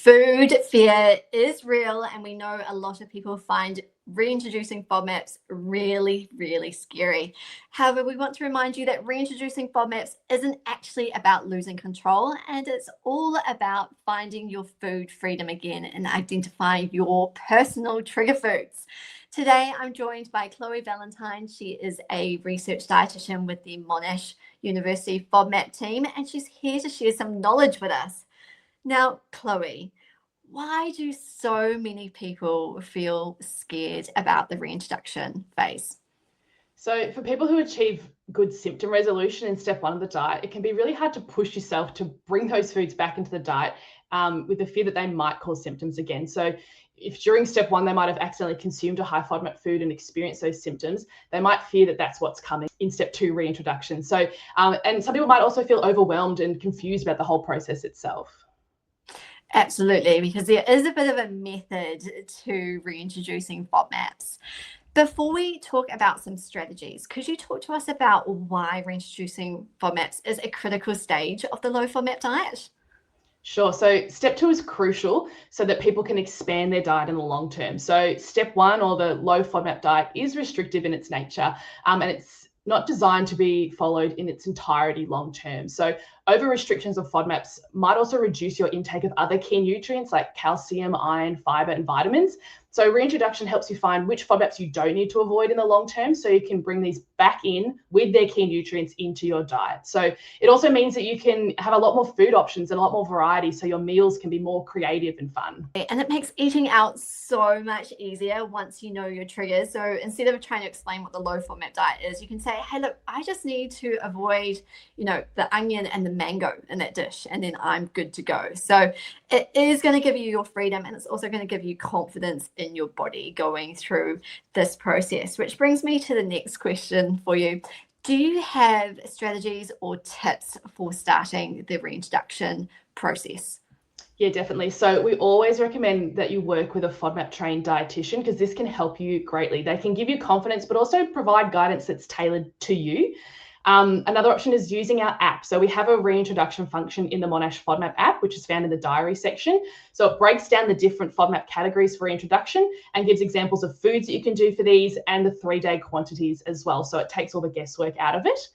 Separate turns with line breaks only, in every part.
Food fear is real, and we know a lot of people find reintroducing FODMAPs really, really scary. However, we want to remind you that reintroducing FODMAPs isn't actually about losing control, and it's all about finding your food freedom again and identifying your personal trigger foods. Today, I'm joined by Chloe Valentine. She is a research dietitian with the Monash University FODMAP team, and she's here to share some knowledge with us. Now, Chloe, why do so many people feel scared about the reintroduction phase?
So for people who achieve good symptom resolution in step one of the diet, it can be really hard to push yourself to bring those foods back into the diet with the fear that they might cause symptoms again. So if during step one, they might have accidentally consumed a high FODMAP food and experienced those symptoms, they might fear that that's what's coming in step two, reintroduction. So, and some people might also feel overwhelmed and confused about the whole process itself.
Absolutely, because there is a bit of a method to reintroducing FODMAPs. Before we talk about some strategies, could you talk to us about why reintroducing FODMAPs is a critical stage of the low FODMAP diet?
Sure. So step two is crucial so that people can expand their diet in the long term. So step one, or the low FODMAP diet, is restrictive in its nature, and it's not designed to be followed in its entirety long term. So over restrictions of FODMAPs might also reduce your intake of other key nutrients like calcium, iron, fiber, and vitamins. So reintroduction helps you find which FODMAPs you don't need to avoid in the long term, so you can bring these back in with their key nutrients into your diet. So it also means that you can have a lot more food options and a lot more variety, so your meals can be more creative and fun.
And it makes eating out so much easier once you know your triggers. So instead of trying to explain what the low FODMAP diet is, you can say, hey, look, I just need to avoid, the onion and the mango in that dish, and then I'm good to go. So it is going to give you your freedom, and it's also going to give you confidence in your body going through this process, which brings me to the next question for you. Do you have strategies or tips for starting the reintroduction process?
Yeah, definitely. So we always recommend that you work with a FODMAP trained dietitian, because this can help you greatly. They can give you confidence, but also provide guidance that's tailored to you. Another option is using our app. So we have a reintroduction function in the Monash FODMAP app, which is found in the diary section. So it breaks down the different FODMAP categories for reintroduction and gives examples of foods that you can do for these and the 3-day quantities as well. So it takes all the guesswork out of it.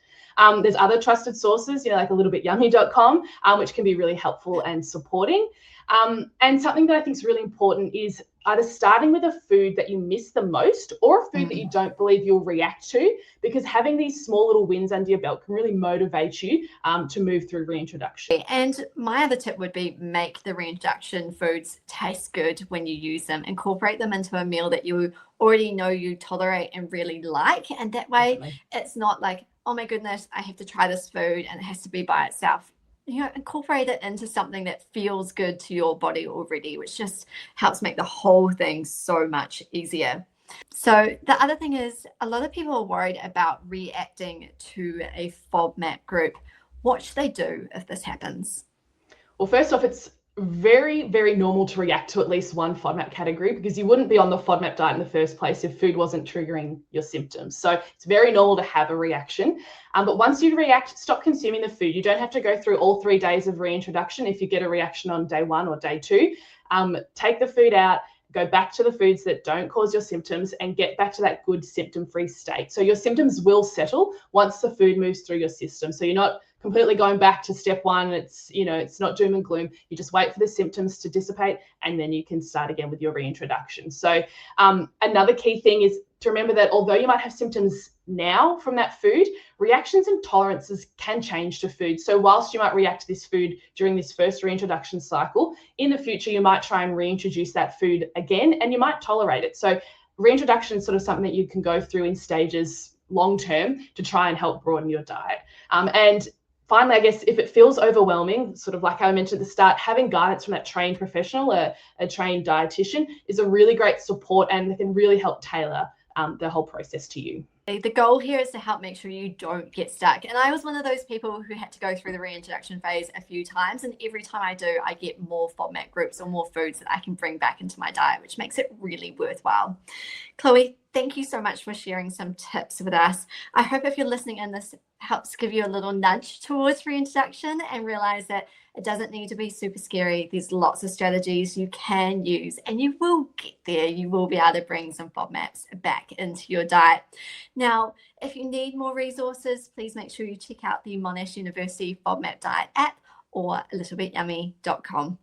There's other trusted sources, like a littlebit.yummy.com, which can be really helpful and supporting. And something that I think is really important is either starting with a food that you miss the most or a food that you don't believe you'll react to, because having these small little wins under your belt can really motivate you to move through reintroduction.
And my other tip would be make the reintroduction foods taste good when you use them. Incorporate them into a meal that you already know you tolerate and really like. And that way It's not like, oh my goodness, I have to try this food and it has to be by itself. Incorporate it into something that feels good to your body already, which just helps make the whole thing so much easier. So the other thing is, a lot of people are worried about reacting to a FODMAP group. What should they do if this happens?
Well, first off, it's very, very normal to react to at least one FODMAP category, because you wouldn't be on the FODMAP diet in the first place if food wasn't triggering your symptoms. So it's very normal to have a reaction. But once you react, stop consuming the food. You don't have to go through all 3 days of reintroduction if you get a reaction on day 1 or day 2. Take the food out, go back to the foods that don't cause your symptoms, and get back to that good symptom-free state. So your symptoms will settle once the food moves through your system. So you're not completely going back to step one. It's not doom and gloom. You just wait for the symptoms to dissipate, and then you can start again with your reintroduction. So another key thing is to remember that although you might have symptoms now from that food, reactions and tolerances can change to food. So whilst you might react to this food during this first reintroduction cycle, in the future you might try and reintroduce that food again, and you might tolerate it. So reintroduction is sort of something that you can go through in stages long term to try and help broaden your diet. And finally, I guess if it feels overwhelming, sort of like I mentioned at the start, having guidance from that trained professional, a trained dietitian, is a really great support, and they can really help tailor the whole process to you.
The goal here is to help make sure you don't get stuck. And I was one of those people who had to go through the reintroduction phase a few times. And every time I do, I get more FODMAP groups or more foods that I can bring back into my diet, which makes it really worthwhile. Chloe, thank you so much for sharing some tips with us. I hope if you're listening in, this helps give you a little nudge towards reintroduction and realize that it doesn't need to be super scary. There's lots of strategies you can use and you will get there. You will be able to bring some FODMAPs back into your diet. Now, if you need more resources, please make sure you check out the Monash University FODMAP Diet app or littlebityummy.com.